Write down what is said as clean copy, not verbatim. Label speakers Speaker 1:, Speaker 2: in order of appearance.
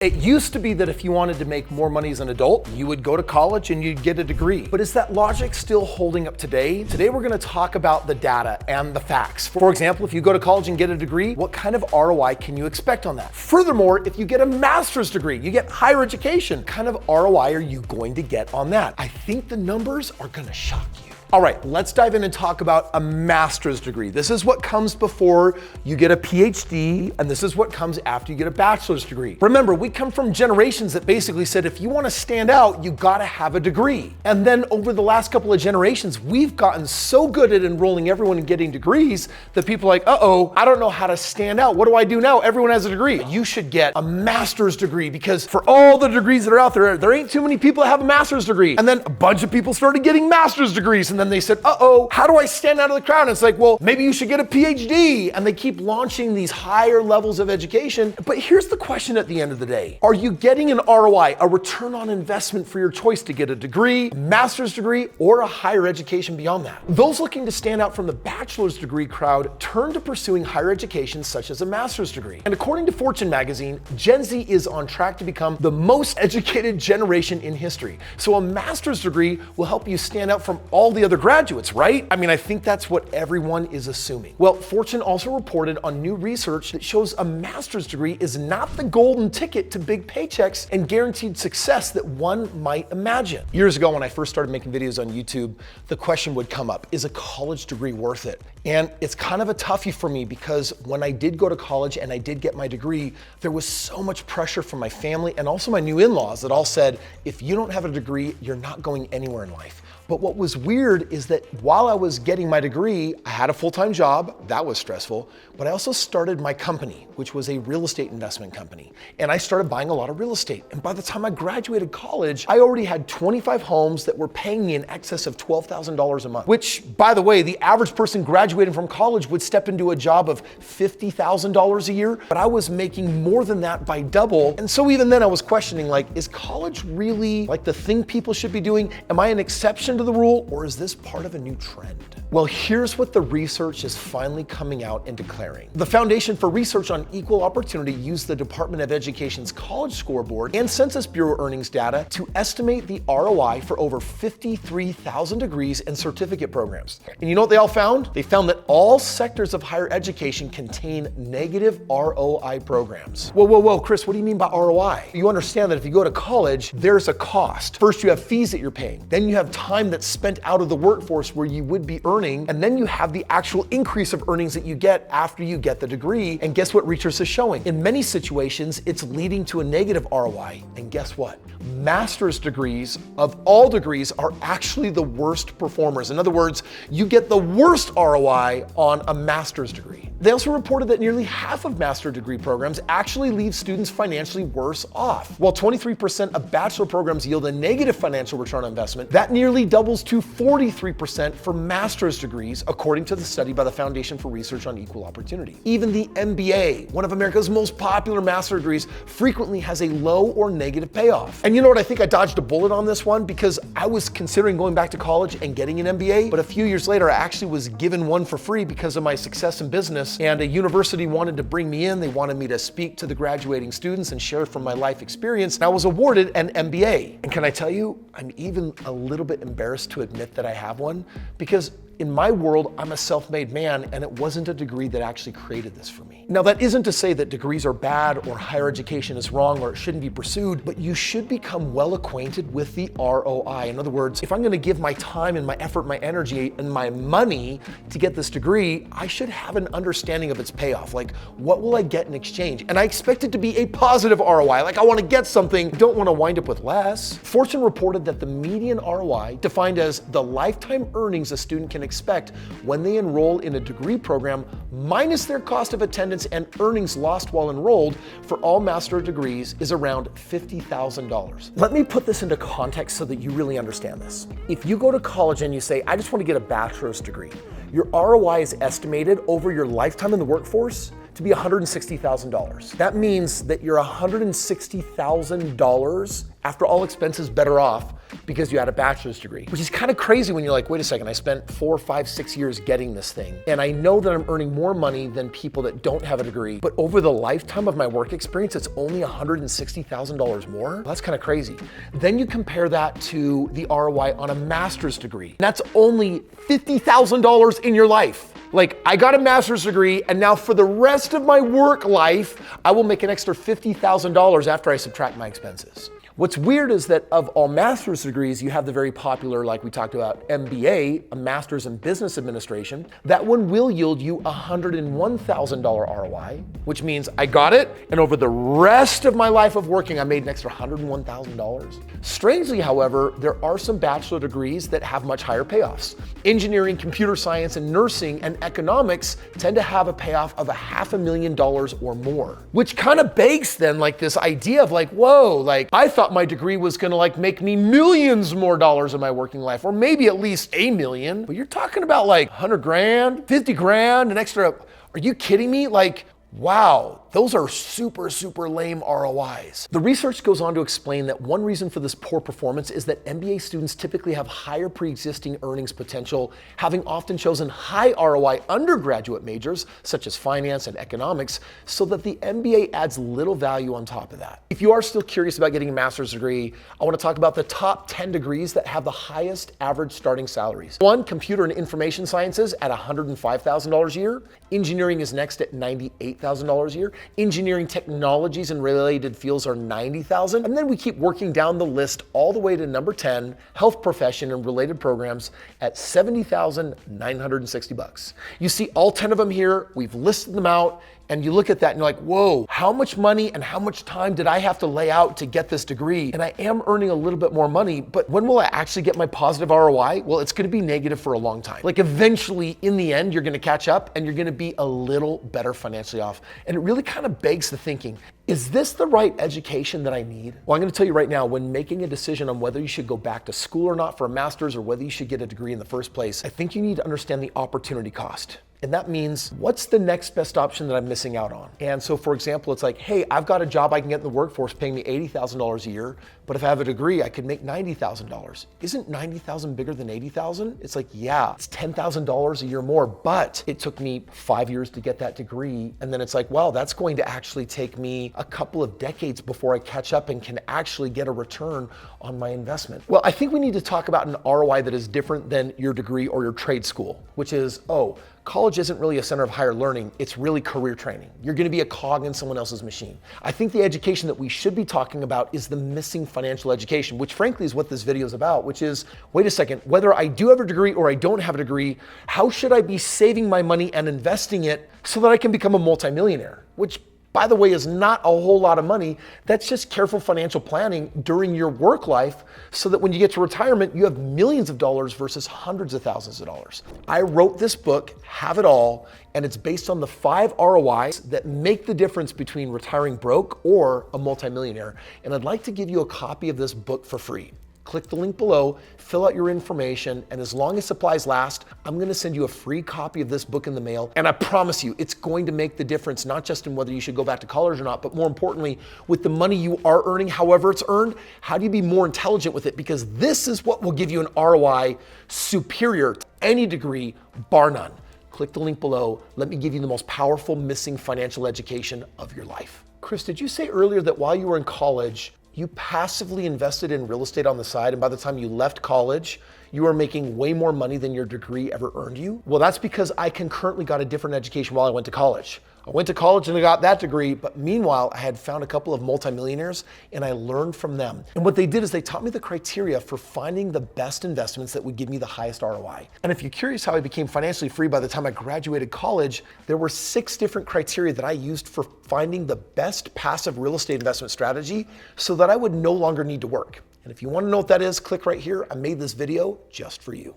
Speaker 1: It used to be that if you wanted to make more money as an adult, you would go to college and you'd get a degree. But is that logic still holding up today? Today we're gonna talk about the data and the facts. For example, if you go to college and get a degree, what kind of ROI can you expect on that? Furthermore, if you get a master's degree, you get higher education, what kind of ROI are you going to get on that? I think the numbers are gonna shock you. All right, let's dive in and talk about a master's degree. This is what comes before you get a PhD, and this is what comes after you get a bachelor's degree. Remember, we come from generations that basically said, if you want to stand out, you gotta have a degree. And then over the last couple of generations, we've gotten so good at enrolling everyone in getting degrees that people are like, uh-oh, I don't know how to stand out. What do I do now? Everyone has a degree. You should get a master's degree, because for all the degrees that are out there, there ain't too many people that have a master's degree. And then a bunch of people started getting master's degrees, and then they said, uh-oh, how do I stand out of the crowd? And it's like, well, maybe you should get a PhD. And they keep launching these higher levels of education. But here's the question at the end of the day. Are you getting an ROI, a return on investment for your choice to get a degree, a master's degree, or a higher education beyond that? Those looking to stand out from the bachelor's degree crowd turn to pursuing higher education such as a master's degree. And according to Fortune magazine, Gen Z is on track to become the most educated generation in history. So a master's degree will help you stand out from all the other graduates, right? I mean, I think that's what everyone is assuming. Well, Fortune also reported on new research that shows a master's degree is not the golden ticket to big paychecks and guaranteed success that one might imagine. Years ago, when I first started making videos on YouTube, the question would come up, is a college degree worth it? And it's kind of a toughie for me, because when I did go to college and I did get my degree, there was so much pressure from my family and also my new in-laws that all said, if you don't have a degree, you're not going anywhere in life. But what was weird is that while I was getting my degree, I had a full-time job. That was stressful. But I also started my company, which was a real estate investment company. And I started buying a lot of real estate. And by the time I graduated college, I already had 25 homes that were paying me in excess of $12,000 a month, which, by the way, the average person graduating from college would step into a job of $50,000 a year. But I was making more than that by double. And so even then I was questioning, like, is college really like the thing people should be doing? Am I an exception to the rule, or is this part of a new trend? Well, here's what the research is finally coming out and declaring. The Foundation for Research on Equal Opportunity used the Department of Education's College Scoreboard and Census Bureau earnings data to estimate the ROI for over 53,000 degrees and certificate programs. And you know what they all found? They found that all sectors of higher education contain negative ROI programs. Whoa, Kris, what do you mean by ROI? You understand that if you go to college, there's a cost. First, you have fees that you're paying. Then you have time that's spent out of the workforce where you would be earning, and then you have the actual increase of earnings that you get after you get the degree. And guess what research is showing? In many situations, it's leading to a negative ROI. And guess what? Master's degrees of all degrees are actually the worst performers. In other words, you get the worst ROI on a master's degree. They also reported that nearly half of master's degree programs actually leave students financially worse off. While 23% of bachelor programs yield a negative financial return on investment, that nearly doubles to 43% for master's degrees, according to the study by the Foundation for Research on Equal Opportunity. Even the MBA, one of America's most popular master's degrees, frequently has a low or negative payoff. And you know what? I think I dodged a bullet on this one, because I was considering going back to college and getting an MBA, but a few years later, I actually was given one for free because of my success in business, and a university wanted to bring me in. They wanted me to speak to the graduating students and share from my life experience, and I was awarded an MBA. And can I tell you, I'm even a little bit embarrassed to admit that I have one, because in my world, I'm a self-made man, and it wasn't a degree that actually created this for me. Now, that isn't to say that degrees are bad or higher education is wrong or it shouldn't be pursued, but you should become well acquainted with the ROI. In other words, if I'm gonna give my time and my effort, my energy, and my money to get this degree, I should have an understanding of its payoff. Like, what will I get in exchange? And I expect it to be a positive ROI. Like, I wanna get something, don't wanna wind up with less. Fortune reported that the median ROI, defined as the lifetime earnings a student can expect when they enroll in a degree program minus their cost of attendance and earnings lost while enrolled for all master's degrees, is around $50,000. Let me put this into context so that you really understand this. If you go to college and you say, I just want to get a bachelor's degree, your ROI is estimated over your lifetime in the workforce to be $160,000. That means that you're $160,000 after all expenses better off because you had a bachelor's degree, which is kind of crazy when you're like, wait a second, I spent 4, 5, 6 years getting this thing. And I know that I'm earning more money than people that don't have a degree, but over the lifetime of my work experience, it's only $160,000 more. Well, that's kind of crazy. Then you compare that to the ROI on a master's degree. That's only $50,000 in your life. Like, I got a master's degree, and now for the rest of my work life, I will make an extra $50,000 after I subtract my expenses. What's weird is that of all master's degrees, you have the very popular, like we talked about, MBA, a master's in business administration. That one will yield you $101,000 ROI, which means I got it, and over the rest of my life of working, I made an extra $101,000. Strangely, however, there are some bachelor degrees that have much higher payoffs. Engineering, computer science, and nursing and economics tend to have a payoff of $500,000 or more, which kind of begs then like this idea of like, whoa, like I thought my degree was gonna like make me millions more dollars in my working life, or maybe at least $1 million, but you're talking about like 100 grand, 50 grand, an extra, are you kidding me? Like, wow, those are super, super lame ROIs. The research goes on to explain that one reason for this poor performance is that MBA students typically have higher pre-existing earnings potential, having often chosen high ROI undergraduate majors, such as finance and economics, so that the MBA adds little value on top of that. If you are still curious about getting a master's degree, I want to talk about the top 10 degrees that have the highest average starting salaries. 1, computer and information sciences at $105,000 a year. Engineering is next at $98,000 a year. Engineering technologies and related fields are $90,000. And then we keep working down the list all the way to number 10, health profession and related programs at $70,960. You see all 10 of them here. We've listed them out. And you look at that and you're like, whoa, how much money and how much time did I have to lay out to get this degree? And I am earning a little bit more money, but when will I actually get my positive ROI? Well, it's gonna be negative for a long time. Like eventually, in the end, you're gonna catch up and you're gonna be a little better financially off. And it really kind of begs the thinking, is this the right education that I need? Well, I'm gonna tell you right now, when making a decision on whether you should go back to school or not for a master's or whether you should get a degree in the first place, I think you need to understand the opportunity cost. And that means, what's the next best option that I'm missing out on? And so for example, it's like, hey, I've got a job I can get in the workforce paying me $80,000 a year, but if I have a degree, I could make $90,000. Isn't $90,000 bigger than $80,000? It's like, yeah, it's $10,000 a year more, but it took me 5 years to get that degree. And then it's like, well, that's going to actually take me a couple of decades before I catch up and can actually get a return on my investment. Well, I think we need to talk about an ROI that is different than your degree or your trade school, which is, college isn't really a center of higher learning, it's really career training. You're gonna be a cog in someone else's machine. I think the education that we should be talking about is the missing financial education, which frankly is what this video is about, which is, wait a second, whether I do have a degree or I don't have a degree, how should I be saving my money and investing it so that I can become a multimillionaire? Which, by the way, is not a whole lot of money. That's just careful financial planning during your work life so that when you get to retirement, you have millions of dollars versus hundreds of thousands of dollars. I wrote this book, Have It All, and it's based on the 5 ROIs that make the difference between retiring broke or a multimillionaire. And I'd like to give you a copy of this book for free. Click the link below, fill out your information, and as long as supplies last, I'm gonna send you a free copy of this book in the mail. And I promise you, it's going to make the difference, not just in whether you should go back to college or not, but more importantly, with the money you are earning, however it's earned, how do you be more intelligent with it? Because this is what will give you an ROI superior to any degree, bar none. Click the link below. Let me give you the most powerful missing financial education of your life. Kris, did you say earlier that while you were in college, you passively invested in real estate on the side, and by the time you left college, you were making way more money than your degree ever earned you? Well, that's because I concurrently got a different education while I went to college. I went to college and I got that degree, but meanwhile, I had found a couple of multimillionaires and I learned from them. And what they did is they taught me the criteria for finding the best investments that would give me the highest ROI. And if you're curious how I became financially free by the time I graduated college, there were 6 different criteria that I used for finding the best passive real estate investment strategy so that I would no longer need to work. And if you want to know what that is, click right here. I made this video just for you.